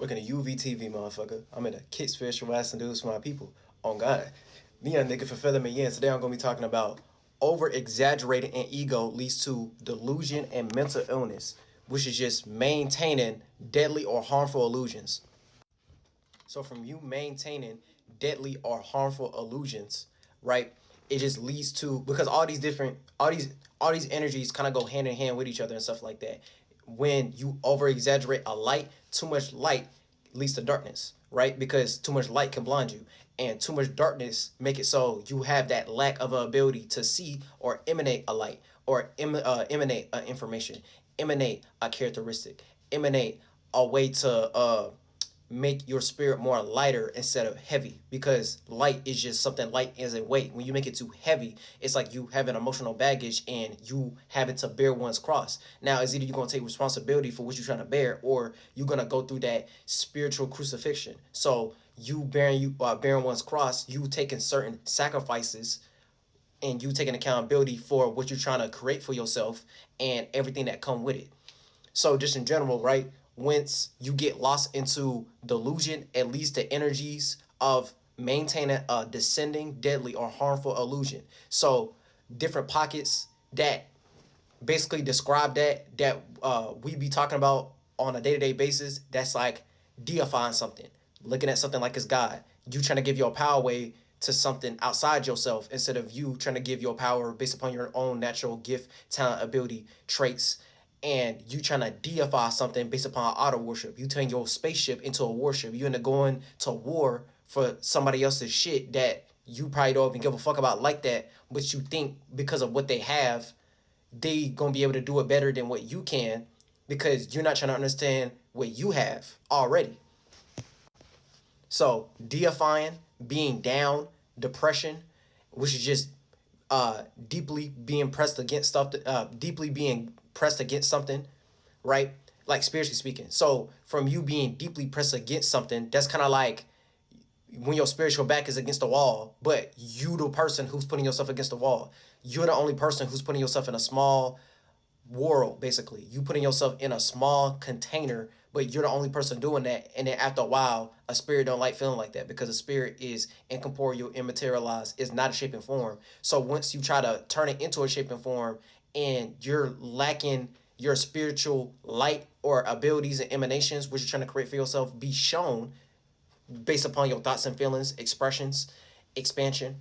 Working a UVTV, motherfucker. I'm in a kick spiritual ass and dudes for my people. On God. Me a nigga for feeling me in. Today I'm gonna be talking about over exaggerating and ego leads to delusion and mental illness, which is just maintaining deadly or harmful illusions. So from you maintaining deadly or harmful illusions, right? It just leads to, because all these energies kind of go hand in hand with each other and stuff like that. When you over exaggerate a light, too much light leads to darkness, right? Because too much light can blind you, and too much darkness make it so you have that lack of ability to see or emanate a light, or emanate information, emanate a characteristic, emanate a way to make your spirit more lighter instead of heavy, because light is just something light as a weight. When you make it too heavy, it's like you have an emotional baggage and you having to bear one's cross. Now it's either you're going to take responsibility for what you're trying to bear, or you're going to go through that spiritual crucifixion. So bearing one's cross, you taking certain sacrifices, and you taking accountability for what you're trying to create for yourself and everything that come with it. So just in general, right? Once you get lost into delusion, it leads to energies of maintaining a descending, deadly, or harmful illusion. So different pockets that basically describe that we be talking about on a day-to-day basis. That's like deifying something, looking at something like it's God. You trying to give your power away to something outside yourself, instead of you trying to give your power based upon your own natural gift, talent, ability, traits. And you trying to deify something based upon auto worship. You turn your spaceship into a warship. You end up going to war for somebody else's shit that you probably don't even give a fuck about like that, but you think because of what they have, they gonna be able to do it better than what you can, because you're not trying to understand what you have already. So deifying, being down, depression, which is just deeply being pressed against stuff, deeply being pressed against something, right? Like spiritually speaking. So from you being deeply pressed against something, that's kind of like when your spiritual back is against the wall, but you the person who's putting yourself against the wall. You're the only person who's putting yourself in a small world, basically. You putting yourself in a small container, but you're the only person doing that. And then after a while, a spirit don't like feeling like that, because a spirit is incorporeal, immaterialized, is not a shape and form. So once you try to turn it into a shape and form, and you're lacking your spiritual light or abilities and emanations, which you're trying to create for yourself, be shown based upon your thoughts and feelings, expressions, expansion,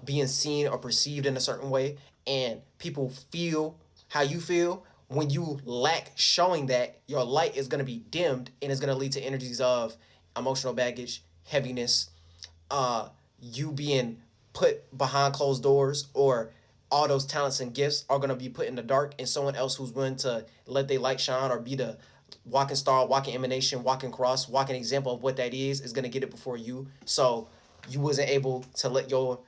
being seen or perceived in a certain way, and people feel how you feel. When you lack showing that, your light is going to be dimmed, and it's going to lead to energies of emotional baggage, heaviness, you being put behind closed doors, or all those talents and gifts are going to be put in the dark, and someone else who's willing to let their light shine, or be the walking star, walking emanation, walking cross, walking example of what that is going to get it before you. So you wasn't able to let your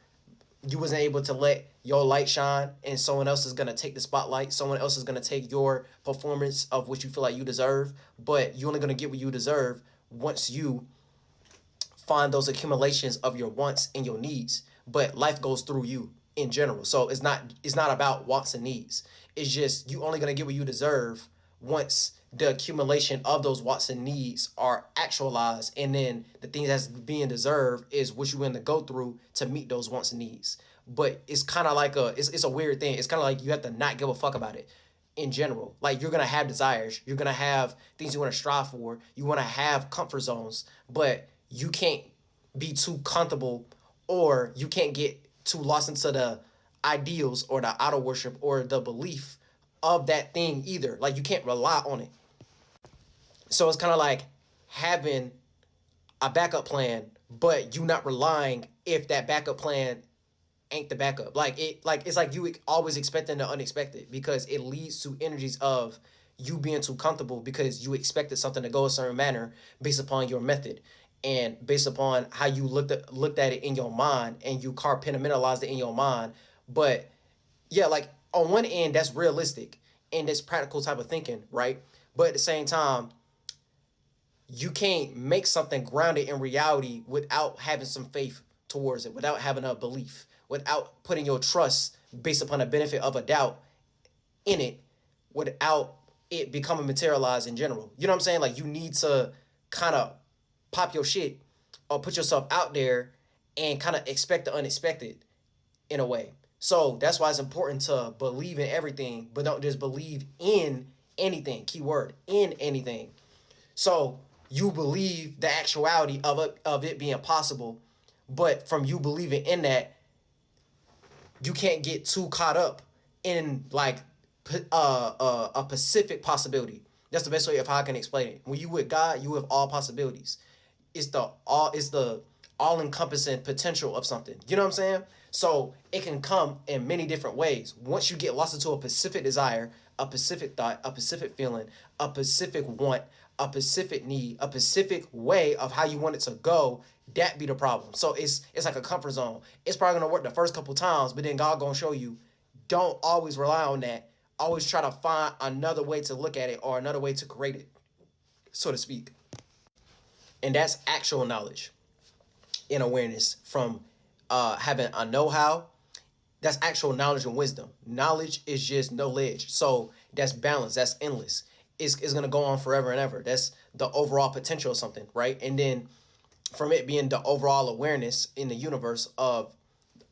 light shine, and someone else is going to take the spotlight. Someone else is going to take your performance of what you feel like you deserve, but you're only going to get what you deserve once you find those accumulations of your wants and your needs. But life goes through you in general, so it's not about wants and needs. It's just you only going to get what you deserve once the accumulation of those wants and needs are actualized, and then the thing that's being deserved is what you're going to go through to meet those wants and needs. But it's kind of like it's a weird thing. It's kind of like you have to not give a fuck about it in general. Like, you're gonna have desires, you're gonna have things you want to strive for, you want to have comfort zones, but you can't be too comfortable, or you can't get too lost into the ideals or the auto worship or the belief of that thing either. Like, you can't rely on it. So it's kind of like having a backup plan, but you not relying if that backup plan ain't the backup. It's like you always expecting the unexpected, because it leads to energies of you being too comfortable because you expected something to go a certain manner based upon your method, and based upon how you looked at it in your mind, and you compartmentalized it in your mind. But yeah, like, on one end, that's realistic and it's practical type of thinking, right? But at the same time, you can't make something grounded in reality without having some faith towards it, without having a belief, without putting your trust based upon the benefit of a doubt in it, without it becoming materialized in general. You know what I'm saying? Like, you need to kind of pop your shit or put yourself out there and kind of expect the unexpected in a way. So that's why it's important to believe in everything, but don't just believe in anything. Keyword, in anything. So you believe the actuality of it being possible, but from you believing in that, you can't get too caught up in like a specific possibility. That's the best way of how I can explain it. When you with God, you have all possibilities. It's the all encompassing potential of something. You know what I'm saying? So it can come in many different ways. Once you get lost into a specific desire, a specific thought, a specific feeling, a specific want, a specific need, a specific way of how you want it to go, that be the problem. So it's like a comfort zone. It's probably gonna work the first couple times, but then God gonna show you, don't always rely on that. Always try to find another way to look at it or another way to create it, so to speak. And that's actual knowledge and awareness from having a know-how. That's actual knowledge and wisdom. Knowledge is just knowledge. So that's balance. That's endless. It's going to go on forever and ever. That's the overall potential of something, right? And then from it being the overall awareness in the universe of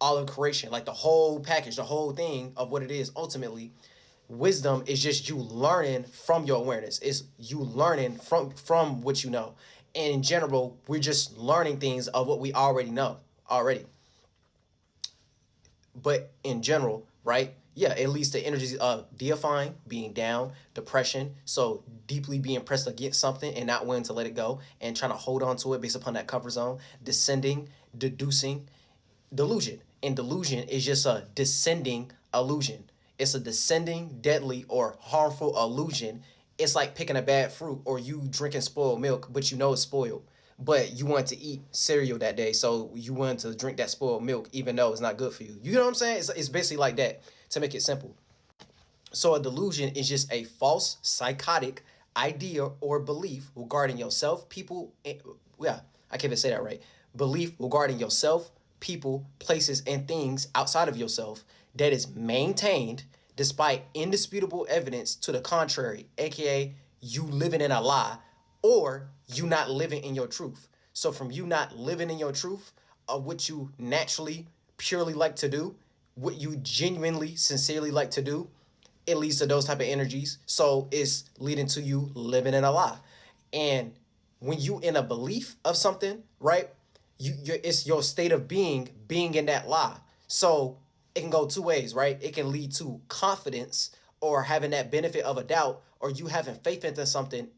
all of creation, like the whole package, the whole thing of what it is ultimately, wisdom is just you learning from your awareness. It's you learning from what you know. And in general, we're just learning things of what we already know already. But in general, right? Yeah, it leads to energies of deifying, being down, depression. So deeply being pressed against something and not willing to let it go and trying to hold on to it based upon that comfort zone. Descending, deducing, delusion. And delusion is just a descending illusion. It's a descending, deadly, or harmful illusion. It's like picking a bad fruit or you drinking spoiled milk, but you know it's spoiled. But you want to eat cereal that day, so you want to drink that spoiled milk, even though it's not good for you. You know what I'm saying? It's basically like that, to make it simple. So a delusion is just a false, psychotic idea or belief regarding yourself, people. Yeah, I can't even say that right. Belief regarding yourself, people, places, and things outside of yourself that is maintained despite indisputable evidence to the contrary, aka you living in a lie or you not living in your truth. So from you not living in your truth of what you naturally, purely like to do, what you genuinely, sincerely like to do, it leads to those type of energies. So it's leading to you living in a lie. And when you in a belief of something, right? It's your state of being in that lie. So it can go two ways, right? It can lead to confidence or having that benefit of a doubt, or you having faith into something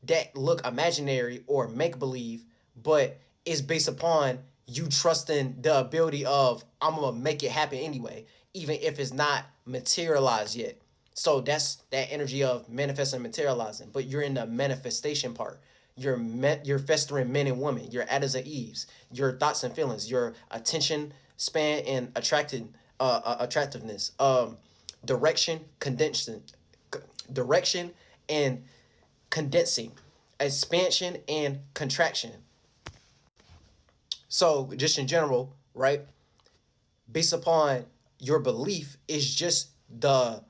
that look imaginary or make believe, but it's based upon you trusting the ability of I'm gonna make it happen anyway, even if it's not materialized yet. So that's that energy of manifesting and materializing. But you're in the manifestation part. You're festering men and women. Your Adams and Eves. Your thoughts and feelings. Your attention span and attractiveness. Direction, direction and condensing, expansion and contraction. So just in general, right? Based upon your belief is just the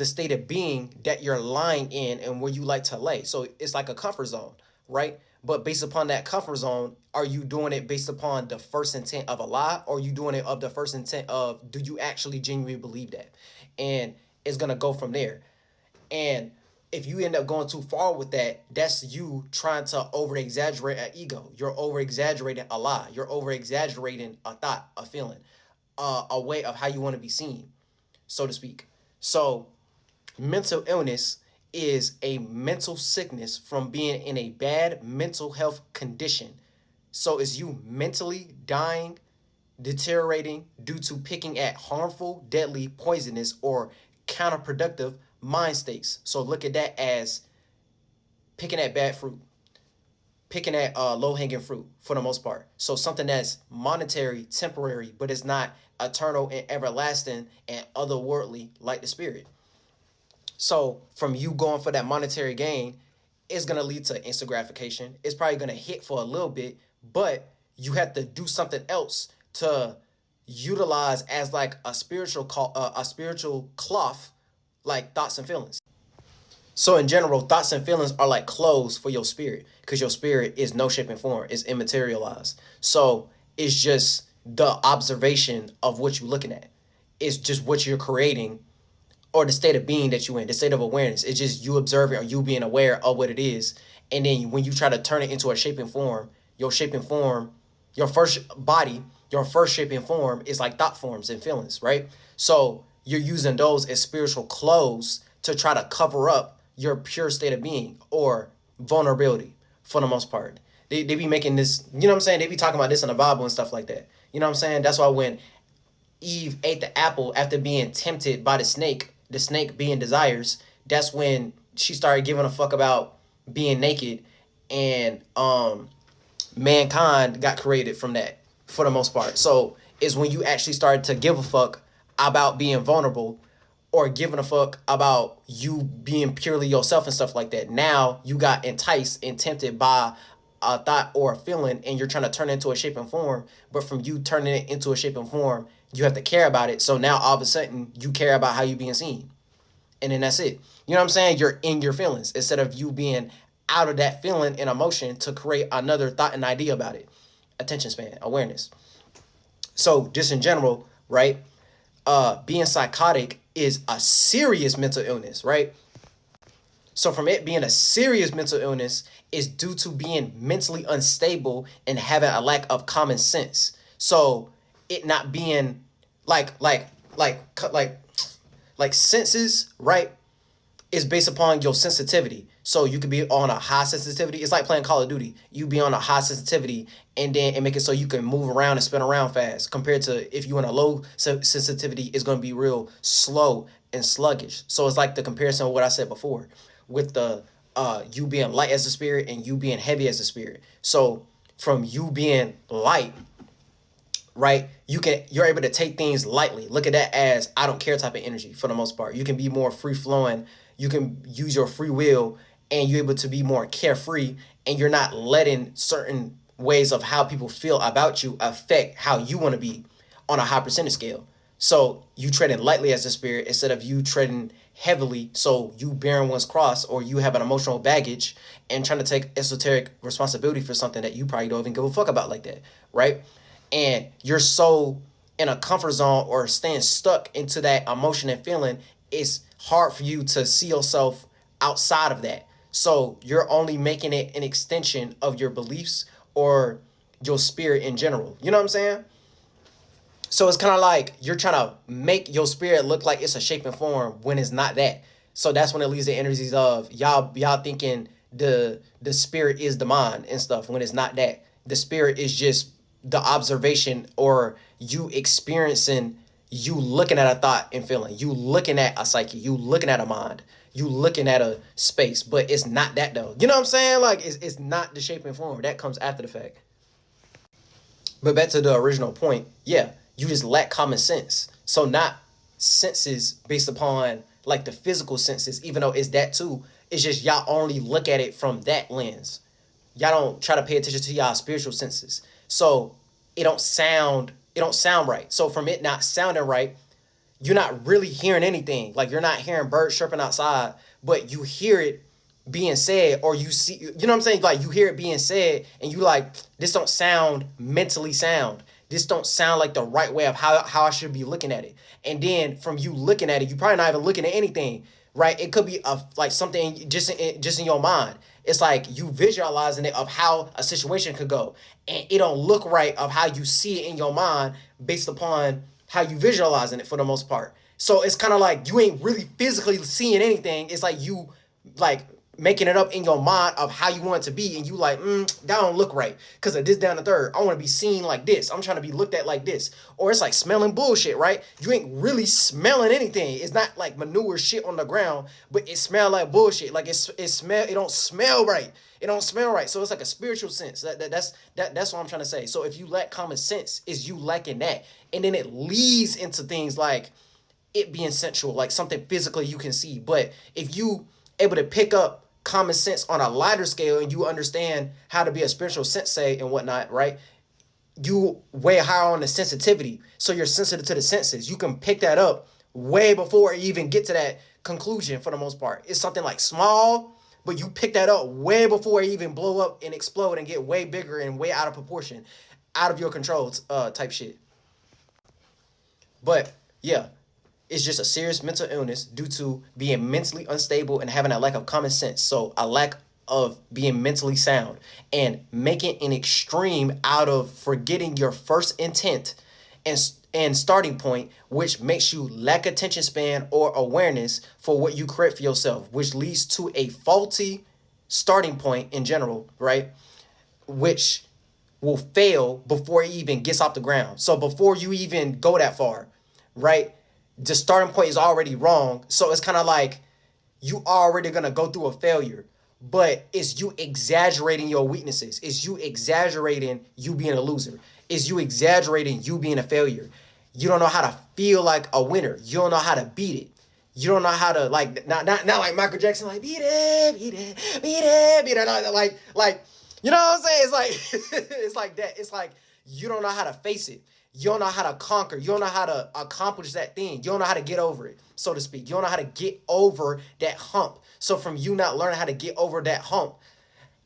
state of being that you're lying in and where you like to lay. So it's like a comfort zone, right? But based upon that comfort zone, are you doing it based upon the first intent of a lie, or are you doing it of the first intent of do you actually genuinely believe that? And it's gonna go from there. And if you end up going too far with that, that's you trying to over exaggerate an ego. You're over exaggerating a lie. You're over exaggerating a thought, a feeling, a way of how you want to be seen, so to speak. So mental illness is a mental sickness from being in a bad mental health condition. So it's you mentally dying, deteriorating due to picking at harmful, deadly, poisonous, or counterproductive mind states. So look at that as picking at bad fruit, picking at low-hanging fruit for the most part. So something that's monetary, temporary, but it's not eternal and everlasting and otherworldly like the spirit. So from you going for that monetary gain, it's going to lead to instant gratification. It's probably going to hit for a little bit, but you have to do something else to utilize as like a spiritual cloth, like thoughts and feelings. So in general, thoughts and feelings are like clothes for your spirit, because your spirit is no shape and form. It's immaterialized. So it's just the observation of what you're looking at. It's just what you're creating, or the state of being that you're in, the state of awareness. It's just you observing or you being aware of what it is. And then when you try to turn it into a shape and form, your shape and form, your first body, your first shape and form is like thought forms and feelings, right? So you're using those as spiritual clothes to try to cover up your pure state of being or vulnerability for the most part. They be making this, you know what I'm saying? They be talking about this in the Bible and stuff like that. You know what I'm saying? That's why when Eve ate the apple after being tempted by the snake being desires, that's when she started giving a fuck about being naked, and mankind got created from that for the most part. So is when you actually started to give a fuck about being vulnerable, or giving a fuck about you being purely yourself and stuff like that. Now you got enticed and tempted by a thought or a feeling, and you're trying to turn it into a shape and form. But from you turning it into a shape and form, you have to care about it. So now all of a sudden you care about how you being seen, and then that's it. You know what I'm saying? You're in your feelings instead of you being out of that feeling and emotion to create another thought and idea about it. Attention span, awareness. So just in general, right? Being psychotic is a serious mental illness, right? So from it being a serious mental illness is due to being mentally unstable and having a lack of common sense. So it not being like like senses, right? Is based upon your sensitivity. So you could be on a high sensitivity. It's like playing Call of Duty. You be on a high sensitivity, and then it make it so you can move around and spin around fast. Compared to if you in a low sensitivity, it's going to be real slow and sluggish. So it's like the comparison of what I said before with the you being light as a spirit and you being heavy as a spirit. So from you being light, right, you're able to take things lightly. Look at that as I don't care type of energy for the most part. You can be more free flowing. You can use your free will, and you're able to be more carefree, and you're not letting certain ways of how people feel about you affect how you want to be on a high percentage scale. So you treading lightly as a spirit instead of you treading heavily. So you bearing one's cross, or you have an emotional baggage and trying to take esoteric responsibility for something that you probably don't even give a fuck about like that, right? And you're so in a comfort zone or staying stuck into that emotion and feeling, it's hard for you to see yourself outside of that. So you're only making it an extension of your beliefs or your spirit in general. You know what I'm saying? So it's kind of like you're trying to make your spirit look like it's a shape and form when it's not that. So that's when it leaves the energies of y'all thinking the spirit is the mind and stuff, when it's not that. The spirit is just the observation, or you experiencing, you looking at a thought and feeling, you looking at a psyche, you looking at a mind, you looking at a space, but it's not that though. You know what I'm saying? Like it's not the shape and form. That comes after the fact. But back to the original point, yeah, you just lack common sense. So not senses based upon like the physical senses, even though it's that too. It's just y'all only look at it from that lens. Y'all don't try to pay attention to y'all spiritual senses. So it don't sound right. So from it not sounding right, you're not really hearing anything. Like you're not hearing birds chirping outside, but you hear it being said, or you see, you know what I'm saying? Like you hear it being said, and you like, this don't sound mentally sound. This don't sound like the right way of how I should be looking at it. And then from you looking at it, you probably not even looking at anything, right? It could be like something just in your mind. It's like you visualizing it of how a situation could go, and it don't look right of how you see it in your mind based upon how you visualizing it for the most part. So it's kind of like you ain't really physically seeing anything. It's like you like making it up in your mind of how you want it to be, and you like, that don't look right because of this down the third. I want to be seen like this. I'm trying to be looked at like this. Or it's like smelling bullshit, right? You ain't really smelling anything. It's not like manure shit on the ground, but it smell like bullshit. Like it don't smell right. It don't smell right. So it's like a spiritual sense. That's what I'm trying to say. So if you lack common sense, is you lacking that, and then it leads into things like it being sensual, like something physically you can see. But if you able to pick up common sense on a lighter scale, and you understand how to be a spiritual sensei and whatnot, right? You way higher on the sensitivity, so you're sensitive to the senses. You can pick that up way before you even get to that conclusion for the most part. It's something like small, but you pick that up way before it even blow up and explode and get way bigger and way out of proportion, out of your control type shit. But yeah, it's just a serious mental illness due to being mentally unstable and having a lack of common sense. So a lack of being mentally sound and making an extreme out of forgetting your first intent and starting point, which makes you lack attention span or awareness for what you create for yourself, which leads to a faulty starting point in general, right? Which will fail before it even gets off the ground. So before you even go that far, right? The starting point is already wrong. So it's kind of like you already gonna go through a failure. But it's you exaggerating your weaknesses. It's you exaggerating you being a loser. It's you exaggerating you being a failure. You don't know how to feel like a winner. You don't know how to beat it. You don't know how to like not like Michael Jackson, like beat it, beat it, beat it, beat it. Like you know what I'm saying? It's like it's like that. It's like you don't know how to face it. You don't know how to conquer. You don't know how to accomplish that thing. You don't know how to get over it, so to speak. You don't know how to get over that hump. So from you not learning how to get over that hump,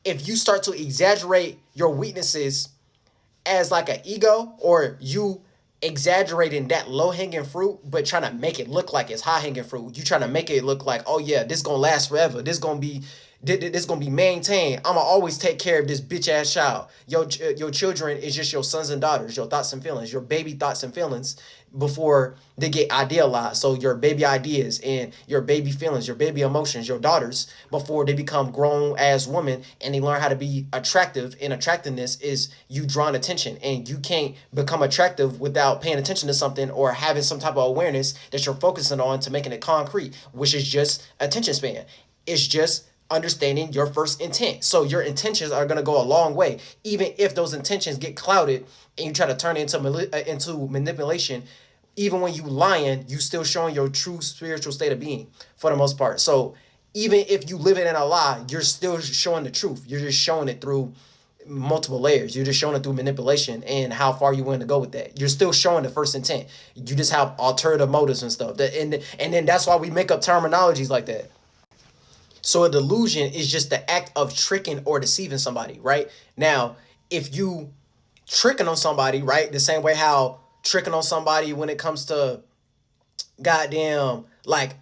if you start to exaggerate your weaknesses as like an ego, or you exaggerating that low-hanging fruit but trying to make it look like it's high-hanging fruit, you trying to make it look like, oh yeah, this gonna last forever, this gonna be maintained, I'ma always take care of this bitch ass child. Your children is just your sons and daughters, your thoughts and feelings, your baby thoughts and feelings before they get idealized. So your baby ideas and your baby feelings, your baby emotions, your daughters, before they become grown as women and they learn how to be attractive. And attractiveness is you drawing attention, and you can't become attractive without paying attention to something or having some type of awareness that you're focusing on to making it concrete, which is just attention span. It's just understanding your first intent. So your intentions are going to go a long way, even if those intentions get clouded and you try to turn it into manipulation. Even when you lying, you still showing your true spiritual state of being for the most part. So even if you live it in a lie, you're still showing the truth. You're just showing it through multiple layers. You're just showing it through manipulation and how far you willing to go with that. You're still showing the first intent. You just have alternative motives and stuff. And then that's why we make up terminologies like that. So a delusion is just the act of tricking or deceiving somebody, right? Now, if you tricking on somebody, right, the same way how tricking on somebody when it comes to goddamn like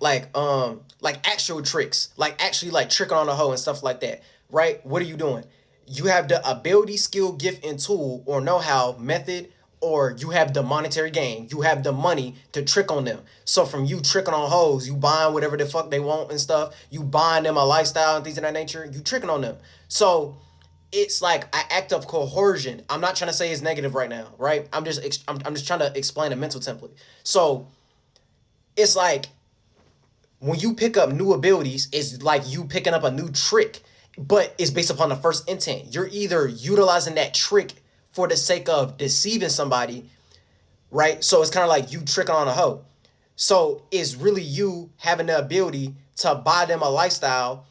actual tricks, like actually like tricking on a hoe and stuff like that, right? What are you doing? You have the ability, skill, gift, and tool or know-how, method, or you have the monetary gain. You have the money to trick on them. So from you tricking on hoes, you buying whatever the fuck they want and stuff, you buying them a lifestyle and things of that nature, you tricking on them. So it's like an act of coercion. I'm not trying to say it's negative right now, right? I'm just trying to explain a mental template. So it's like when you pick up new abilities, it's like you picking up a new trick, but it's based upon the first intent. You're either utilizing that trick for the sake of deceiving somebody, right? So it's kind of like you tricking on a hoe. So it's really you having the ability to buy them a lifestyle,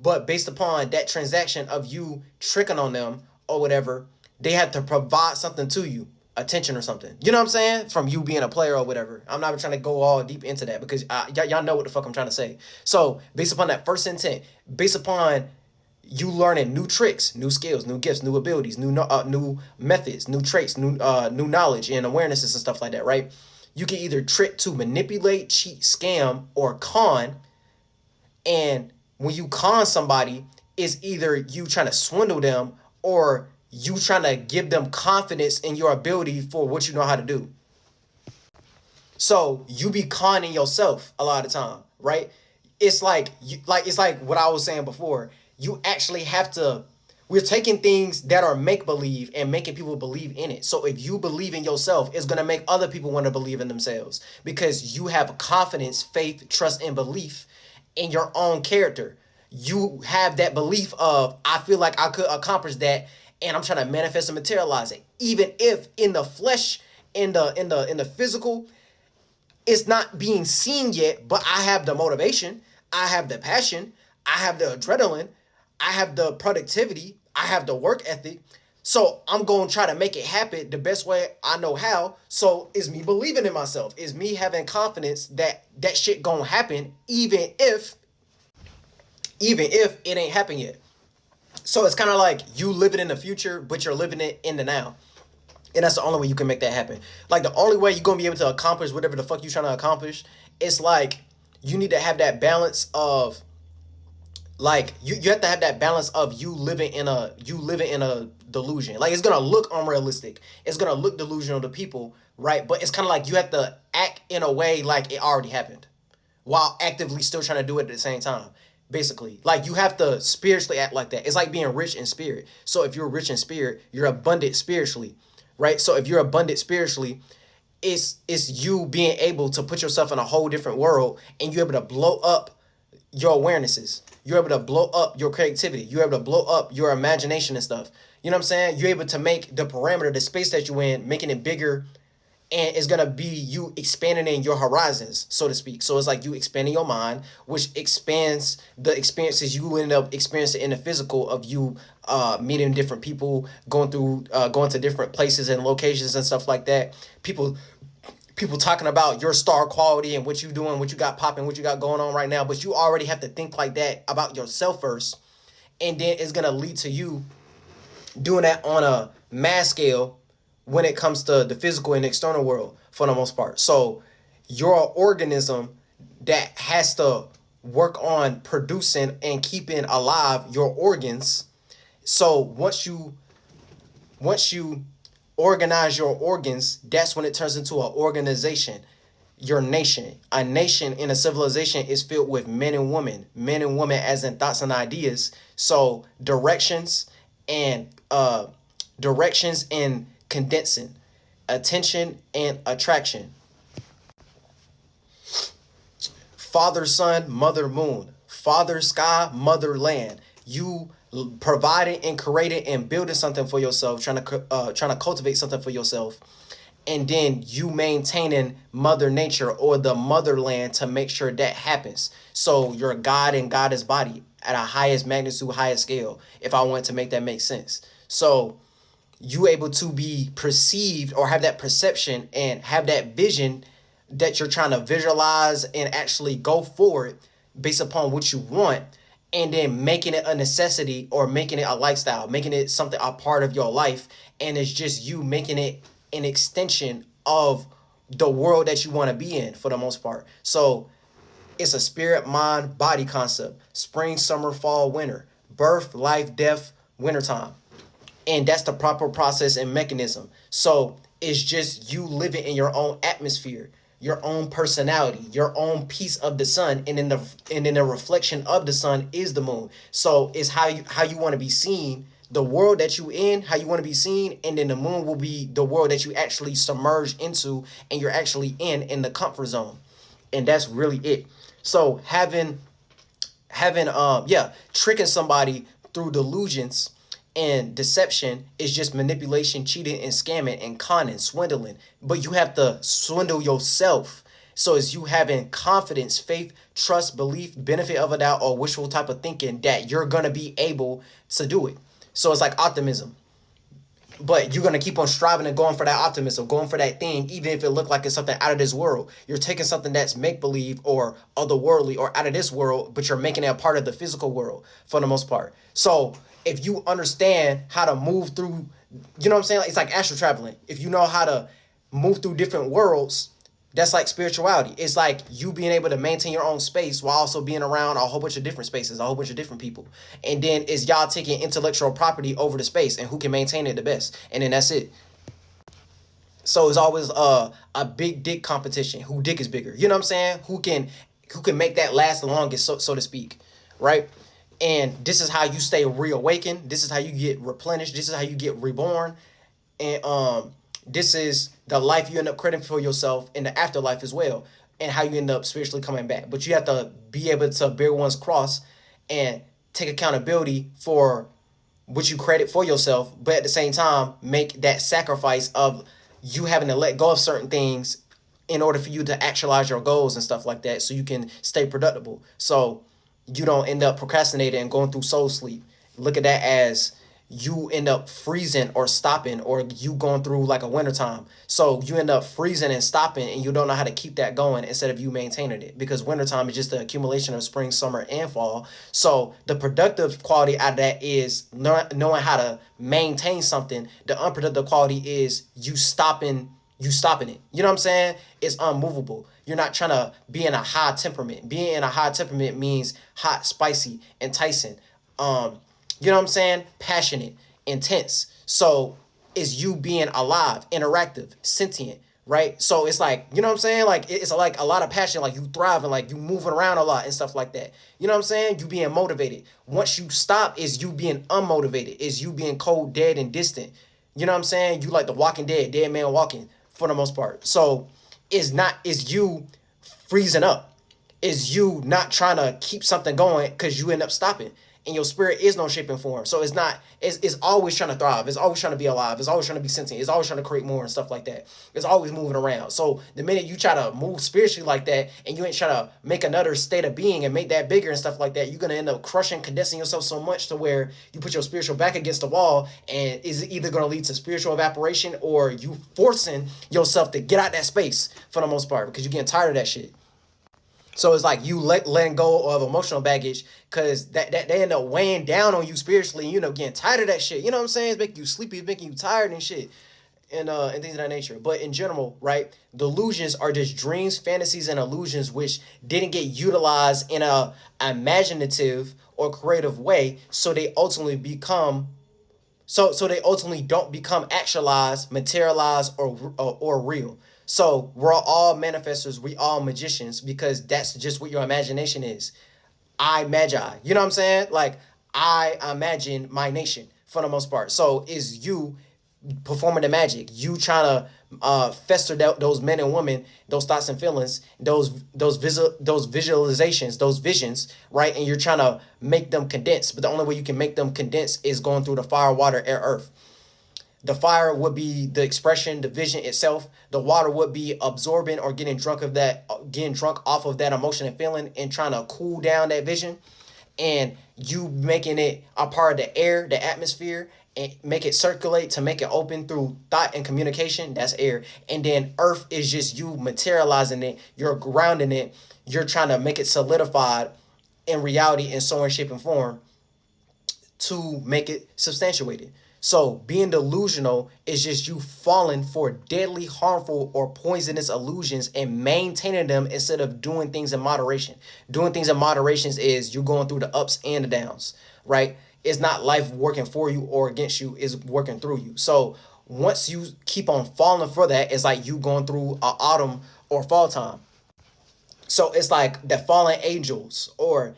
but based upon that transaction of you tricking on them or whatever, they have to provide something to you, attention or something. You know what I'm saying? From you being a player or whatever. I'm not even trying to go all deep into that because y'all know what the fuck I'm trying to say. So based upon that first intent, based upon you learning new tricks, new skills, new gifts, new abilities, new methods, new traits, new knowledge and awarenesses and stuff like that, right? You can either trick to manipulate, cheat, scam, or con. And when you con somebody, it's either you trying to swindle them or you trying to give them confidence in your ability for what you know how to do. So you be conning yourself a lot of time, right? It's like it's like what I was saying before. You actually have to. We're taking things that are make believe and making people believe in it. So if you believe in yourself, it's gonna make other people want to believe in themselves because you have confidence, faith, trust, and belief in your own character. You have that belief of I feel like I could accomplish that, and I'm trying to manifest and materialize it, even if in the flesh, in the physical, it's not being seen yet, but I have the motivation, I have the passion, I have the adrenaline, I have the productivity, I have the work ethic. So I'm going to try to make it happen the best way I know how. So is me believing in myself, is me having confidence that that shit going to happen, even if it ain't happened yet. So it's kind of like you living in the future, but you're living it in the now. And that's the only way you can make that happen. Like the only way you're gonna be able to accomplish whatever the fuck you're trying to accomplish, it's like you need to have that balance of, like, you have to have that balance of you living in a delusion. Like it's gonna look unrealistic. It's gonna look delusional to people, right? But it's kind of like you have to act in a way like it already happened, while actively still trying to do it at the same time. Basically, like you have to spiritually act like that. It's like being rich in spirit. So if you're rich in spirit, you're abundant spiritually, right? So if you're abundant spiritually, it's you being able to put yourself in a whole different world, and you're able to blow up your awarenesses. You're able to blow up your creativity. You're able to blow up your imagination and stuff. You know what I'm saying? You're able to make the parameter, the space that you're in, making it bigger, and it's gonna be you expanding in your horizons, so to speak. So it's like you expanding your mind, which expands the experiences you end up experiencing in the physical of you meeting different people, going to different places and locations and stuff like that. People talking about your star quality and what you doing, what you got popping, what you got going on right now. But you already have to think like that about yourself first, and then it's gonna lead to you doing that on a mass scale when it comes to the physical and external world for the most part. So you're an organism that has to work on producing and keeping alive your organs. So once you organize your organs, that's when it turns into an organization. Your nation, a nation in a civilization is filled with men and women as in thoughts and ideas. So and directions and condensing, attention and attraction. Father sun, mother moon, father sky, mother land. You providing and creating and building something for yourself, trying to cultivate something for yourself, and then you maintaining mother nature or the motherland to make sure that happens. So you're God and goddess body at a highest magnitude, highest scale, if I want to make that make sense. So you able to be perceived or have that perception and have that vision that you're trying to visualize and actually go forward based upon what you want, and then making it a necessity or making it a lifestyle, making it something a part of your life, and it's just you making it an extension of the world that you want to be in for the most part. So it's a spirit, mind, body concept. Spring, summer, fall, winter. Birth, life, death, wintertime. And that's the proper process and mechanism. So it's just you living in your own atmosphere, your own personality, your own piece of the sun, and then the reflection of the sun is the moon. So it's how you want to be seen, the world that you in, how you want to be seen, and then the moon will be the world that you actually submerge into and you're actually in the comfort zone. And that's really it. So tricking somebody through delusions and deception is just manipulation, cheating, and scamming, and conning, swindling. But you have to swindle yourself. So it's you having confidence, faith, trust, belief, benefit of a doubt, or wishful type of thinking that you're going to be able to do it. So it's like optimism. But you're going to keep on striving and going for that optimism, going for that thing, even if it looked like it's something out of this world. You're taking something that's make-believe or otherworldly or out of this world, but you're making it a part of the physical world for the most part. So if you understand how to move through, you know what I'm saying? It's like astral traveling. If you know how to move through different worlds, that's like spirituality. It's like you being able to maintain your own space while also being around a whole bunch of different spaces, a whole bunch of different people. And then it's y'all taking intellectual property over the space and who can maintain it the best. And then that's it. So it's always a big dick competition. Who dick is bigger? You know what I'm saying? Who can make that last the longest, so to speak, right? And this is how you stay reawakened. This is how you get replenished. This is how you get reborn. And this is the life you end up creating for yourself in the afterlife as well, and how you end up spiritually coming back. But you have to be able to bear one's cross and take accountability for what you created for yourself, but at the same time make that sacrifice of you having to let go of certain things in order for you to actualize your goals and stuff like that, so you can stay productive. So you don't end up procrastinating and going through soul sleep. Look at that as you end up freezing or stopping, or you going through like a wintertime. So you end up freezing and stopping, and you don't know how to keep that going instead of you maintaining it, because wintertime is just the accumulation of spring, summer, and fall. So the productive quality out of that is knowing how to maintain something. The unproductive quality is you stopping it. You know what I'm saying? It's unmovable. You're not trying to be in a high temperament. Being in a high temperament means hot, spicy, enticing. You know what I'm saying? Passionate, intense. So is you being alive, interactive, sentient, right? So it's like, you know what I'm saying? Like it's like a lot of passion, like you thriving, like you moving around a lot and stuff like that. You know what I'm saying? You being motivated. Once you stop, is you being unmotivated, is you being cold, dead, and distant. You know what I'm saying? You like the Walking Dead, dead man walking for the most part. So is you freezing up, is you not trying to keep something going because you end up stopping, and your spirit is no shape and form. So it's always trying to thrive, it's always trying to be alive, it's always trying to be sentient, it's always trying to create more and stuff like that. It's always moving around. So the minute you try to move spiritually like that, and you ain't trying to make another state of being and make that bigger and stuff like that, you're gonna end up crushing, condensing yourself so much to where you put your spiritual back against the wall, and is either gonna lead to spiritual evaporation, or you forcing yourself to get out that space for the most part, because you're getting tired of that shit. So it's like you letting go of emotional baggage, because that they end up weighing down on you spiritually, and you know, getting tired of that shit. You know what I'm saying? It's making you sleepy, it's making you tired and shit, and things of that nature. But in general, right, delusions are just dreams, fantasies, and illusions which didn't get utilized in a imaginative or creative way, so they ultimately become so they ultimately don't become actualized, materialized, or real. So we're all manifestors, we all magicians, because that's just what your imagination is. I magi. You know what I'm saying? Like, I imagine my nation for the most part. So is you performing the magic, you trying to fester those men and women, those thoughts and feelings, those visualizations, those visions, right? And you're trying to make them condense. But the only way you can make them condense is going through the fire, water, air, earth. The fire would be the expression, the vision itself. The water would be absorbing or getting drunk off of that emotion and feeling, and trying to cool down that vision. And you making it a part of the air, the atmosphere, and make it circulate to make it open through thought and communication. That's air. And then earth is just you materializing it. You're grounding it. You're trying to make it solidified in reality in some way, shape, and form to make it substantiated. So being delusional is just you falling for deadly, harmful, or poisonous illusions and maintaining them instead of doing things in moderation. Doing things in moderation is you going through the ups and the downs, right? It's not life working for you or against you, it's working through you. So once you keep on falling for that, it's like you going through autumn or fall time. So it's like the fallen angels, or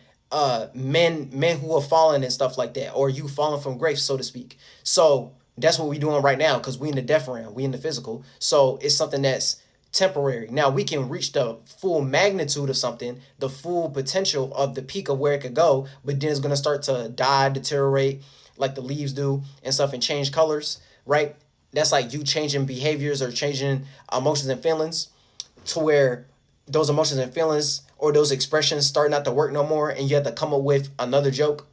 men who are fallen and stuff like that, or you falling from grace, so to speak. So that's what we're doing right now, because we in the death realm, we in the physical. So it's something that's temporary. Now we can reach the full magnitude of something, the full potential of the peak of where it could go, but then it's gonna start to die, deteriorate, like the leaves do and stuff, and change colors, right? That's like you changing behaviors or changing emotions and feelings, to where those emotions and feelings or those expressions start not to work no more, and you have to come up with another joke,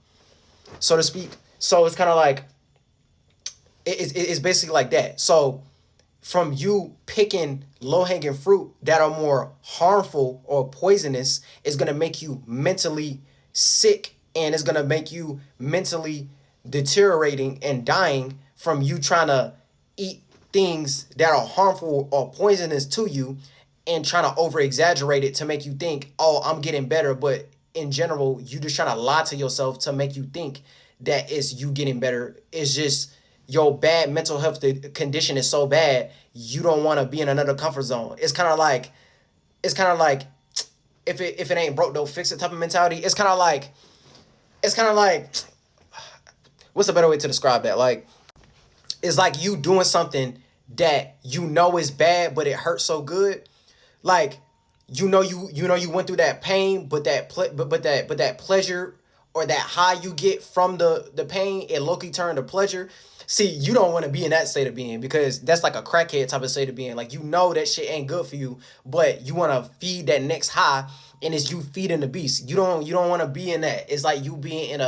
so to speak. So it's kind of like it's basically like that. So from you picking low-hanging fruit that are more harmful or poisonous is going to make you mentally sick, and it's going to make you mentally deteriorating and dying from you trying to eat things that are harmful or poisonous to you, and trying to over exaggerate it to make you think, oh, I'm getting better. But in general, you just trying to lie to yourself to make you think that it's you getting better. It's just your bad mental health condition is so bad, you don't want to be in another comfort zone. It's kind of like if it ain't broke, don't fix it type of mentality. It's kind of like what's a better way to describe that? Like, it's like you doing something that you know is bad, but it hurts so good. Like, you know you went through that pain, but that pleasure or that high you get from the pain, it low-key turned to pleasure. See, you don't want to be in that state of being, because that's like a crackhead type of state of being. Like, you know that shit ain't good for you, but you want to feed that next high, and it's you feeding the beast. You don't want to be in that. It's like you being in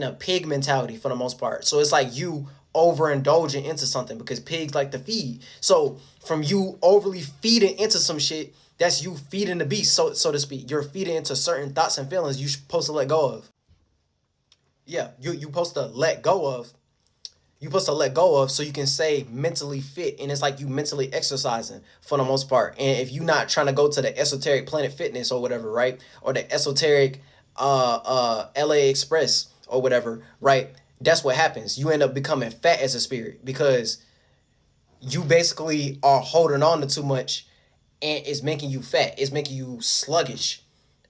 a pig mentality for the most part. So it's like you overindulging into something because pigs like to feed. So from you overly feeding into some shit, that's you feeding the beast, so to speak. You're feeding into certain thoughts and feelings you're supposed to let go of. Yeah, you supposed to let go of. You're supposed to let go of so you can stay mentally fit, and it's like you mentally exercising for the most part. And if you're not trying to go to the esoteric Planet Fitness or whatever, right, or the esoteric LA Express or whatever, right, that's what happens. You end up becoming fat as a spirit because you basically are holding on to too much, and it's making you fat. It's making you sluggish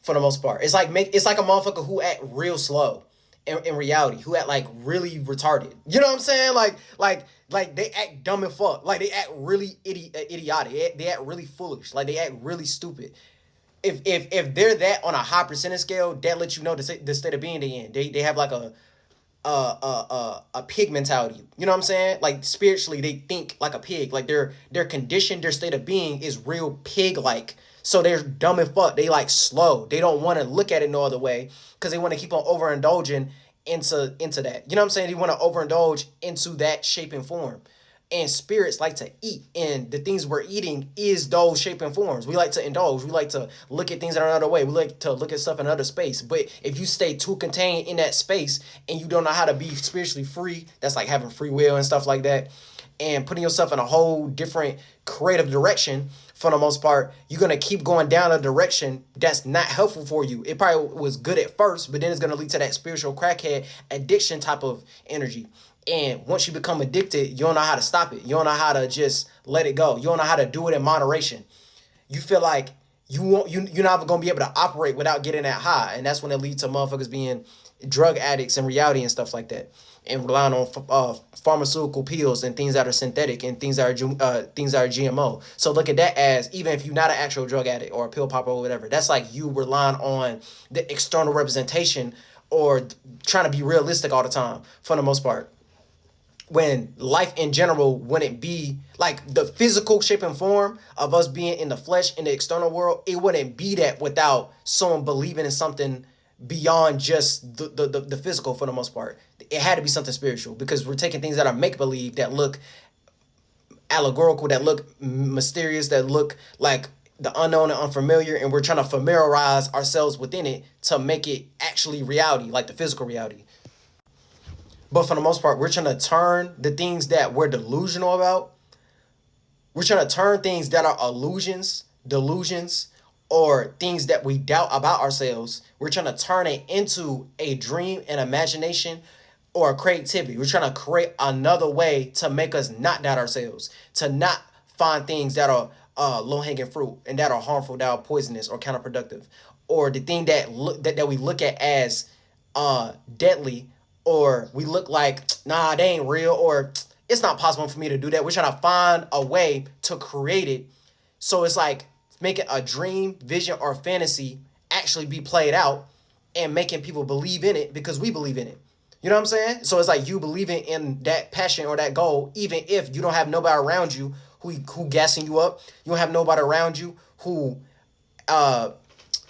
for the most part. It's like a motherfucker who act real slow in reality, who act like really retarded. You know what I'm saying? Like they act dumb and fuck. Like they act really idiotic. They act really foolish. Like they act really stupid. If they're that on a high percentage scale, that lets you know the state of being they in. They have like a pig mentality. You know what I'm saying? Like spiritually, they think like a pig. Like their condition, their state of being is real pig like. So they're dumb and fuck. They like slow. They don't want to look at it no other way because they want to keep on overindulging into that. You know what I'm saying? They want to overindulge into that shape and form. And spirits like to eat, and the things we're eating is those shape and forms. We like to indulge. We like to look at things in another way. We like to look at stuff in another space. But if you stay too contained in that space and you don't know how to be spiritually free, that's like having free will and stuff like that, and putting yourself in a whole different creative direction, for the most part, you're going to keep going down a direction that's not helpful for you. It probably was good at first, but then it's going to lead to that spiritual crackhead addiction type of energy. And once you become addicted, you don't know how to stop it. You don't know how to just let it go. You don't know how to do it in moderation. You feel like you're not going to be able to operate without getting that high. And that's when it leads to motherfuckers being drug addicts in reality and stuff like that, and relying on pharmaceutical pills and things that are synthetic and things that are GMO. So look at that as, even if you're not an actual drug addict or a pill popper or whatever, that's like you relying on the external representation or trying to be realistic all the time for the most part. When life in general wouldn't be like the physical shape and form of us being in the flesh in the external world, it wouldn't be that without someone believing in something beyond just the physical for the most part. It had to be something spiritual because we're taking things that are make-believe, that look allegorical, that look mysterious, that look like the unknown and unfamiliar, and we're trying to familiarize ourselves within it to make it actually reality, like the physical reality. But for the most part, we're trying to turn the things that we're delusional about. We're trying to turn things that are illusions, delusions, or things that we doubt about ourselves. We're trying to turn it into a dream, an imagination, or a creativity. We're trying to create another way to make us not doubt ourselves, to not find things that are low-hanging fruit and that are harmful, that are poisonous or counterproductive, or the thing that we look at as deadly, or we look like, nah, they ain't real, or it's not possible for me to do that. We're trying to find a way to create it. So it's like making a dream, vision, or fantasy actually be played out and making people believe in it because we believe in it. You know what I'm saying? So it's like you believing in that passion or that goal, even if you don't have nobody around you who gassing you up. You don't have nobody around you who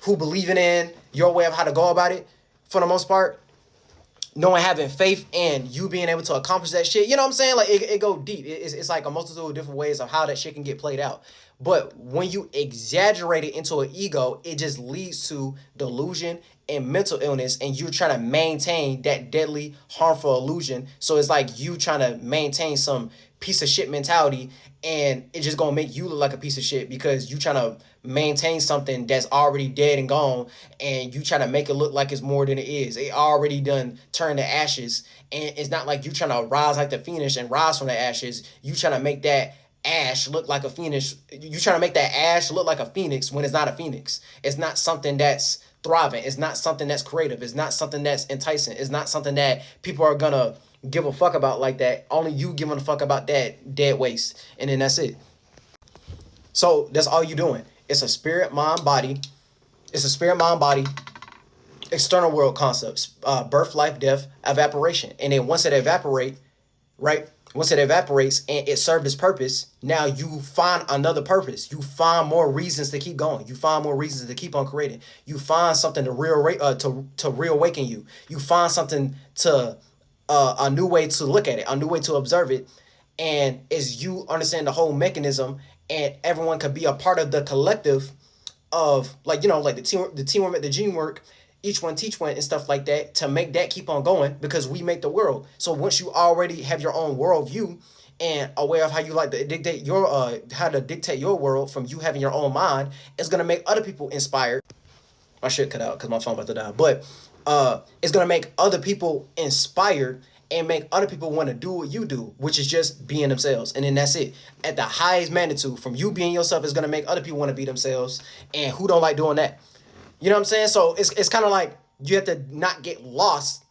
believing in your way of how to go about it. For the most part, no one having faith in you being able to accomplish that shit. You know what I'm saying? Like it go deep. It's like a multitude of different ways of how that shit can get played out. But when you exaggerate it into an ego, it just leads to delusion and mental illness, and you're trying to maintain that deadly, harmful illusion. So it's like you trying to maintain some piece of shit mentality, and it's just gonna make you look like a piece of shit because you trying to maintain something that's already dead and gone, and you trying to make it look like it's more than it is. It already done turned to ashes, and it's not like you trying to rise like the phoenix and rise from the ashes. You trying to make that ash look like a phoenix. You trying to make that ash look like a phoenix when it's not a phoenix. It's not something that's thriving. It's not something that's creative. It's not something that's enticing. It's not something that people are gonna give a fuck about like that. Only you giving a fuck about that dead waste, and then that's it. So that's all you doing. It's a spirit, mind, body. It's a spirit, mind, body, external world concepts, birth, life, death, evaporation. And then once it evaporate, right, Once it evaporates and it served its purpose, now you find another purpose. You find more reasons to keep going. You find more reasons to keep on creating. You find something to reawaken you. You find something to a new way to look at it, a new way to observe it, and as you understand the whole mechanism, and everyone could be a part of the collective of, like, like the teamwork, the gene work, each one teach one and stuff like that, to make that keep on going, because we make the world. So once you already have your own worldview and aware of how you like to dictate your how to dictate your world from you having your own mind, it's gonna make other people inspired. My shit cut out because my phone about to die. But it's gonna make other people inspired and make other people want to do what you do, which is just being themselves. And then that's it. At the highest magnitude, from you being yourself, is gonna make other people want to be themselves. And who don't like doing that? You know what I'm saying? So it's kind of like you have to not get lost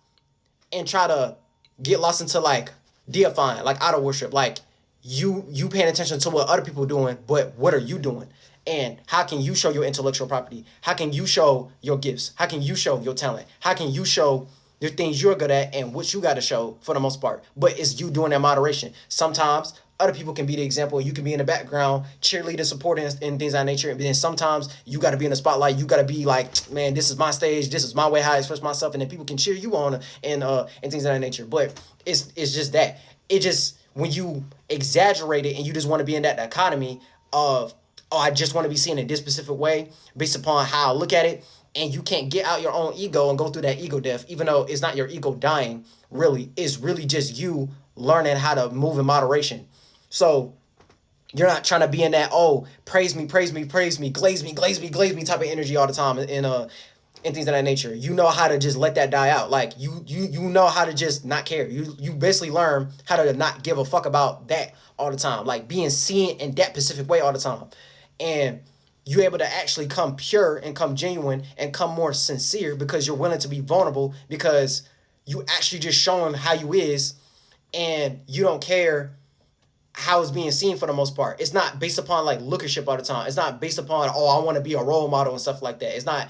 and try to get lost into like deifying, like idol worship. Like you paying attention to what other people are doing, but what are you doing? And how can you show your intellectual property? How can you show your gifts? How can you show your talent? How can you show the things you're good at and what you got to show for the most part? But it's you doing that moderation. Sometimes other people can be the example. You can be in the background, cheerleading, supporting, and things of that nature. And then sometimes you got to be in the spotlight. You got to be like, man, this is my stage. This is my way how I express myself. And then people can cheer you on and things of that nature. But it's just that. It just, when you exaggerate it and you just want to be in that dichotomy of, oh, I just want to be seen in this specific way based upon how I look at it, and you can't get out your own ego and go through that ego death, even though it's not your ego dying, really. It's really just you learning how to move in moderation. So you're not trying to be in that, oh, praise me, praise me, praise me, glaze me, glaze me, glaze me type of energy all the time and things of that nature. You know how to just let that die out. Like you know how to just not care. You basically learn how to not give a fuck about that all the time. Like being seen in that specific way all the time. And you're able to actually come pure and come genuine and come more sincere because you're willing to be vulnerable, because you actually just showing how you is, and you don't care how it's being seen for the most part. It's not based upon like lookership all the time. It's not based upon, oh, I want to be a role model and stuff like that. It's not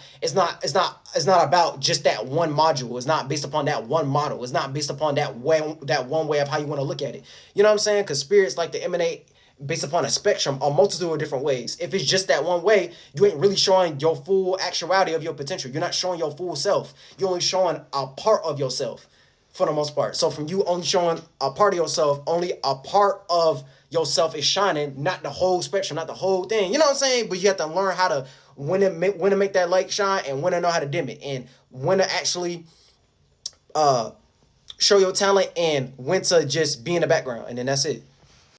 about just that one module. It's not based upon that one model. It's not based upon that one way of how you want to look at it. You know what I'm saying? Because spirits like to emanate based upon a spectrum, a multitude of different ways. If it's just that one way, you ain't really showing your full actuality of your potential. You're not showing your full self. You're only showing a part of yourself for the most part. So from you only showing a part of yourself, only a part of yourself is shining, not the whole spectrum, not the whole thing. You know what I'm saying? But you have to learn how to when to make that light shine, and when to know how to dim it, and when to actually show your talent, and when to just be in the background, and then that's it.